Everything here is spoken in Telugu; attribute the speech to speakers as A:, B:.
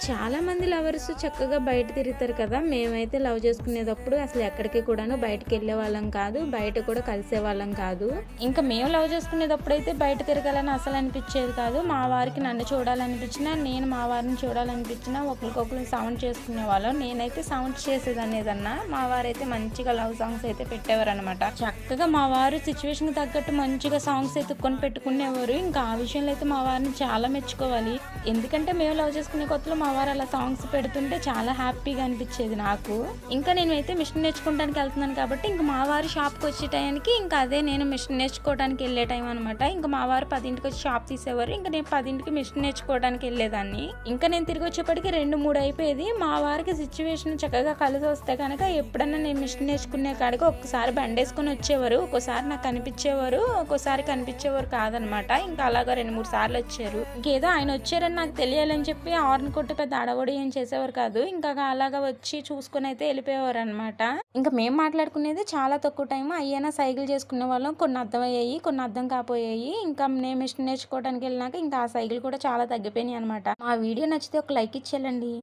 A: చాలా మంది లవర్స్ చక్కగా బయట తిరుగుతారు కదా. మేమైతే లవ్ చేసుకునేటప్పుడు అసలు ఎక్కడికి కూడాను బయటకు వెళ్ళే వాళ్ళం కాదు, బయట కూడా కలిసే వాళ్ళం కాదు. ఇంకా మేము లవ్ చేసుకునేటప్పుడు అయితే బయట తిరగాలని అసలు అనిపించేది కాదు. మా వారికి నన్ను చూడాలనిపించినా, నేను మా వారిని చూడాలనిపించినా ఒకరికొకరు సౌండ్ చేసుకునే వాళ్ళం. నేనైతే సౌండ్ చేసేదాన్ని ఏదన్నా, మా వారైతే మంచిగా లవ్ సాంగ్స్ అయితే పెట్టేవారు అనమాట. చక్కగా మా వారు సిచ్యువేషన్ తగ్గట్టు మంచిగా సాంగ్స్ అయితే కొని పెట్టుకునేవారు. ఇంకా ఆ విషయంలో అయితే మా వారిని చాలా మెచ్చుకోవాలి. ఎందుకంటే మేము లవ్ చేసుకునే కొత్తలో మా వారు అలా సాంగ్స్ పెడుతుంటే చాలా హ్యాపీగా అనిపించేది నాకు. ఇంకా నేనైతే మిషన్ నేర్చుకోవడానికి వెళ్తున్నాను కాబట్టి ఇంకా మా వారు షాప్కి వచ్చే టైంకి ఇంకా అదే నేను మిషన్ నేర్చుకోవడానికి వెళ్ళే టైం అనమాట. ఇంకా మా వారు 10ంటికి వచ్చి షాప్ తీసేవారు. ఇంకా నేను 10ంటికి మిషన్ నేర్చుకోవడానికి వెళ్ళేదాన్ని. ఇంకా నేను తిరిగి వచ్చేప్పటికి 2-3 అయిపోయేది. మా వారికి సిచ్యువేషన్ చక్కగా కలిసి వస్తే కనుక ఎప్పుడన్నా నేను మిషన్ నేర్చుకునే కాడికి ఒక్కసారి బండేసుకొని వచ్చేవారు, ఒక్కోసారి నాకు కనిపించేవారు, ఒక్కోసారి కనిపించేవారు కాదనమాట. ఇంకా అలాగా 2-3 సార్లు వచ్చారు. ఇంకేదో ఆయన వచ్చారని నాకు తెలియాలని చెప్పి ఆర్ని కొట్టి పెద్ద అడవడి ఏం చేసేవారు కాదు. ఇంకా అలాగా వచ్చి చూసుకుని అయితే వెళ్ళిపోయేవారు అనమాట. ఇంకా మేము మాట్లాడుకునేది చాలా తక్కువ టైం అయ్యేనా సైకిల్ చేసుకునే వాళ్ళం. కొన్ని అర్థమయ్యాయి, కొన్ని అర్థం కాపోయాయి. ఇంకా నేను మిషన్ నేర్చుకోవడానికి వెళ్ళినాక ఇంకా ఆ సైకిల్ కూడా చాలా తగ్గిపోయినాయి అనమాట. మా వీడియో నచ్చితే ఒక లైక్ ఇచ్చేయాలండి.